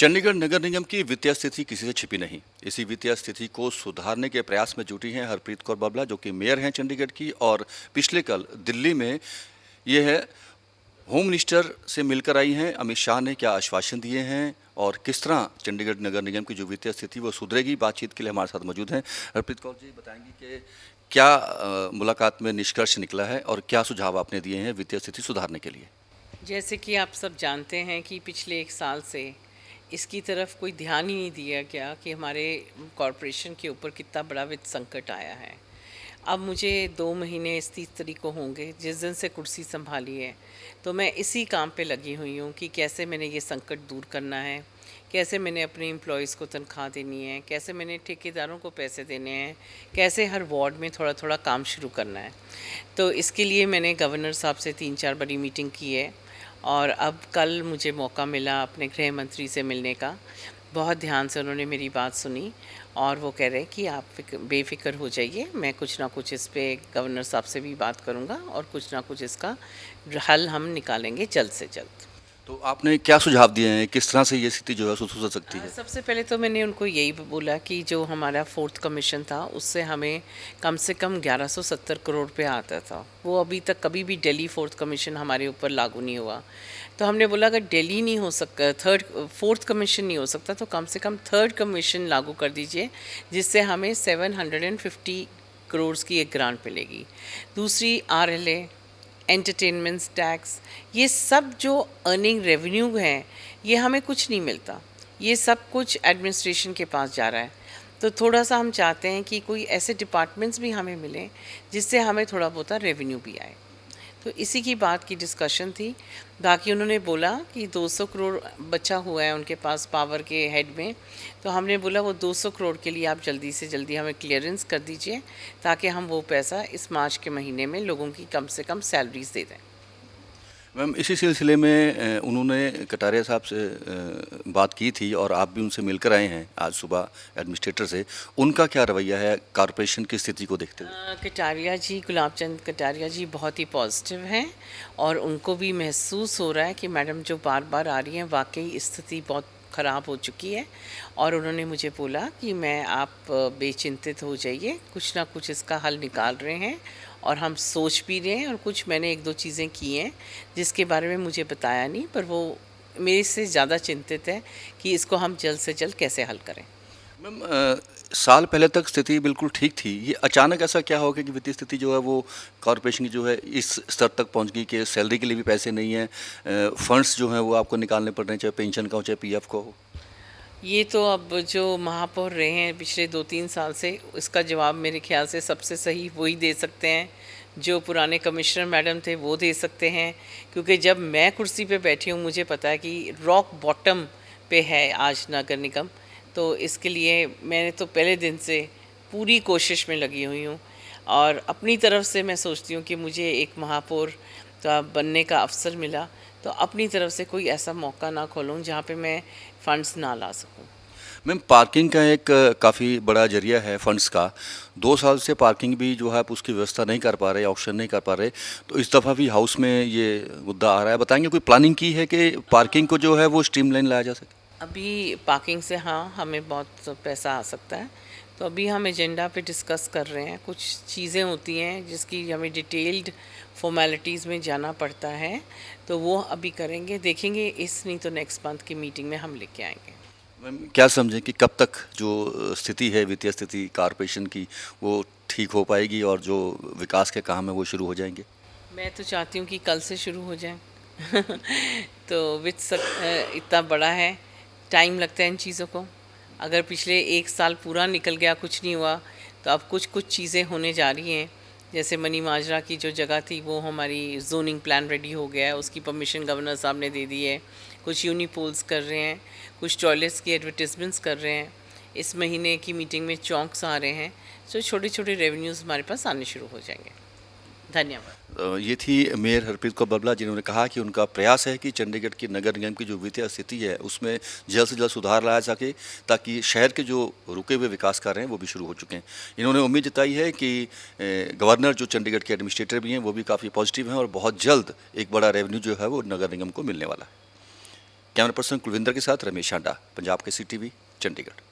चंडीगढ़ नगर निगम की वित्तीय स्थिति किसी से छिपी नहीं। इसी वित्तीय स्थिति को सुधारने के प्रयास में जुटी हैं हरप्रीत कौर बाबला, जो कि मेयर हैं चंडीगढ़ की। और पिछले कल दिल्ली में ये है होम मिनिस्टर से मिलकर आई हैं। अमित शाह ने क्या आश्वासन दिए हैं और किस तरह चंडीगढ़ नगर निगम की जो वित्तीय स्थिति वो सुधरेगी, बातचीत के लिए हमारे साथ मौजूद हैं। हरप्रीत कौर जी बताएंगी कि क्या मुलाकात में निष्कर्ष निकला है और क्या सुझाव आपने दिए हैं वित्तीय स्थिति सुधारने के लिए। जैसे कि आप सब जानते हैं कि पिछले एक साल से इसकी तरफ कोई ध्यान ही नहीं दिया गया कि हमारे कॉरपोरेशन के ऊपर कितना बड़ा वित्त संकट आया है। अब मुझे 2 महीने इस 30 तारीख को होंगे जिस दिन से कुर्सी संभाली है, तो मैं इसी काम पे लगी हुई हूँ कि कैसे मैंने ये संकट दूर करना है, कैसे मैंने अपने एम्प्लॉयज़ को तनख्वाह देनी है, कैसे मैंने ठेकेदारों को पैसे देने हैं, कैसे हर वार्ड में थोड़ा थोड़ा काम शुरू करना है। तो इसके लिए मैंने गवर्नर साहब से 3-4 बड़ी मीटिंग की है और अब कल मुझे मौका मिला अपने गृह मंत्री से मिलने का। बहुत ध्यान से उन्होंने मेरी बात सुनी और वो कह रहे हैं कि आप बेफ़िक्र हो जाइए, मैं कुछ ना कुछ इस पे गवर्नर साहब से भी बात करूँगा और कुछ ना कुछ इसका हल हम निकालेंगे जल्द से जल्द। तो आपने क्या सुझाव दिए हैं, किस तरह से ये स्थिति जो है सुधर सकती है। सबसे पहले तो मैंने उनको यही बोला कि जो हमारा 4th कमीशन था उससे हमें कम से कम 1170 करोड़ रुपये आता था। वो अभी तक कभी भी दिल्ली 4th कमीशन हमारे ऊपर लागू नहीं हुआ। तो हमने बोला अगर दिल्ली नहीं हो सकता, 4th कमीशन नहीं हो सकता, तो कम से कम 3rd कमीशन लागू कर दीजिए, जिससे हमें 750 करोड़ की एक ग्रांट मिलेगी। दूसरी RLA, एंटरटेनमेंट्स टैक्स, ये सब जो अर्निंग रेवेन्यू है ये हमें कुछ नहीं मिलता, ये सब कुछ एडमिनिस्ट्रेशन के पास जा रहा है। तो थोड़ा सा हम चाहते हैं कि कोई ऐसे डिपार्टमेंट्स भी हमें मिलें जिससे हमें थोड़ा बहुत रेवेन्यू भी आए। तो इसी की बात की डिस्कशन थी। बाकी उन्होंने बोला कि 200 करोड़ बचा हुआ है उनके पास पावर के हेड में, तो हमने बोला वो 200 करोड़ के लिए आप जल्दी से जल्दी हमें क्लियरेंस कर दीजिए ताकि हम वो पैसा इस मार्च के महीने में लोगों की कम से कम सैलरीज दे दें। मैम इसी सिलसिले में उन्होंने कटारिया साहब से बात की थी और आप भी उनसे मिलकर आए हैं आज सुबह एडमिनिस्ट्रेटर से। उनका क्या रवैया है कॉरपोरेशन की स्थिति को देखते हुए। कटारिया जी, गुलाब चंद कटारिया जी बहुत ही पॉजिटिव हैं और उनको भी महसूस हो रहा है कि मैडम जो बार बार आ रही हैं वाकई स्थिति बहुत ख़राब हो चुकी है। और उन्होंने मुझे बोला कि मैं आप बेचिंतित हो जाइए, कुछ ना कुछ इसका हल निकाल रहे हैं और हम सोच भी रहे हैं। और कुछ मैंने 1-2 चीज़ें की हैं जिसके बारे में मुझे बताया नहीं, पर वो मेरे से ज़्यादा चिंतित है कि इसको हम जल्द से जल्द कैसे हल करें। मैम साल पहले तक स्थिति बिल्कुल ठीक थी, ये अचानक ऐसा क्या हो गया कि वित्तीय स्थिति जो है वो कॉरपोरेशन की जो है इस स्तर तक पहुंच गई कि सैलरी के लिए भी पैसे नहीं हैं, फंड्स जो हैं वो आपको निकालने पड़ रहे हैं, चाहे पेंशन का हो चाहे पीएफ का हो। ये तो अब जो महापौर रहे हैं पिछले 2-3 साल से, इसका जवाब मेरे ख्याल से सबसे सही वही दे सकते हैं जो पुराने कमिश्नर मैडम थे, वो दे सकते हैं। क्योंकि जब मैं कुर्सी पे बैठी हूँ मुझे पता है कि रॉक बॉटम पे है आज नगर निगम। तो इसके लिए मैंने तो पहले दिन से पूरी कोशिश में लगी हुई हूँ और अपनी तरफ से मैं सोचती हूँ कि मुझे एक महापौर का बनने का अवसर मिला, तो अपनी तरफ से कोई ऐसा मौका ना खोलूँ जहाँ पे मैं फ़ंड्स ना ला सकूँ। मैम पार्किंग का एक काफ़ी बड़ा जरिया है फंड्स का। 2 साल से पार्किंग भी जो है आप उसकी व्यवस्था नहीं कर पा रहे, ऑप्शन नहीं कर पा रहे, तो इस दफ़ा भी हाउस में ये मुद्दा आ रहा है। बताएंगे कोई प्लानिंग की है कि पार्किंग को जो है वो स्ट्रीमलाइन लाया जा सके। अभी पार्किंग से हाँ हमें बहुत पैसा आ सकता है, तो अभी हम एजेंडा पे डिस्कस कर रहे हैं। कुछ चीज़ें होती हैं जिसकी हमें डिटेल्ड फॉर्मेलिटीज़ में जाना पड़ता है, तो वो अभी करेंगे, देखेंगे इस नहीं तो नेक्स्ट मंथ की मीटिंग में हम लेके आएंगे। मैम क्या समझें कि कब तक जो स्थिति है वित्तीय स्थिति कॉरपोरेशन की वो ठीक हो पाएगी और जो विकास के काम है वो शुरू हो जाएंगे। मैं तो चाहती हूँ कि कल से शुरू हो जाए। तो इतना बड़ा है, टाइम लगता है इन चीज़ों को। अगर पिछले 1 साल पूरा निकल गया कुछ नहीं हुआ, तो अब कुछ कुछ चीज़ें होने जा रही हैं। जैसे मनी माजरा की जो जगह थी वो हमारी जोनिंग प्लान रेडी हो गया है, उसकी परमिशन गवर्नर साहब ने दे दी है। कुछ यूनिपोल्स कर रहे हैं, कुछ टॉयलेट्स की एडवर्टिजमेंट्स कर रहे हैं। इस महीने की मीटिंग में चौंक्स आ रहे हैं, तो छोटे छोटे रेवेन्यूज़ हमारे पास आने शुरू हो जाएंगे। धन्यवाद। ये थी मेयर हरप्रीत कौर बाबला, जिन्होंने कहा कि उनका प्रयास है कि चंडीगढ़ की नगर निगम की जो वित्तीय स्थिति है उसमें जल्द से जल्द सुधार लाया सके ताकि शहर के जो रुके हुए विकास कार्य हैं वो भी शुरू हो चुके हैं। इन्होंने उम्मीद जताई है कि गवर्नर जो चंडीगढ़ के एडमिनिस्ट्रेटर भी हैं वो भी काफ़ी पॉजिटिव हैं और बहुत जल्द एक बड़ा रेवेन्यू जो है वो नगर निगम को मिलने वाला है। कैमरा पर्सन कुलविंदर के साथ रमेश हांडा, पंजाब के CTV, चंडीगढ़।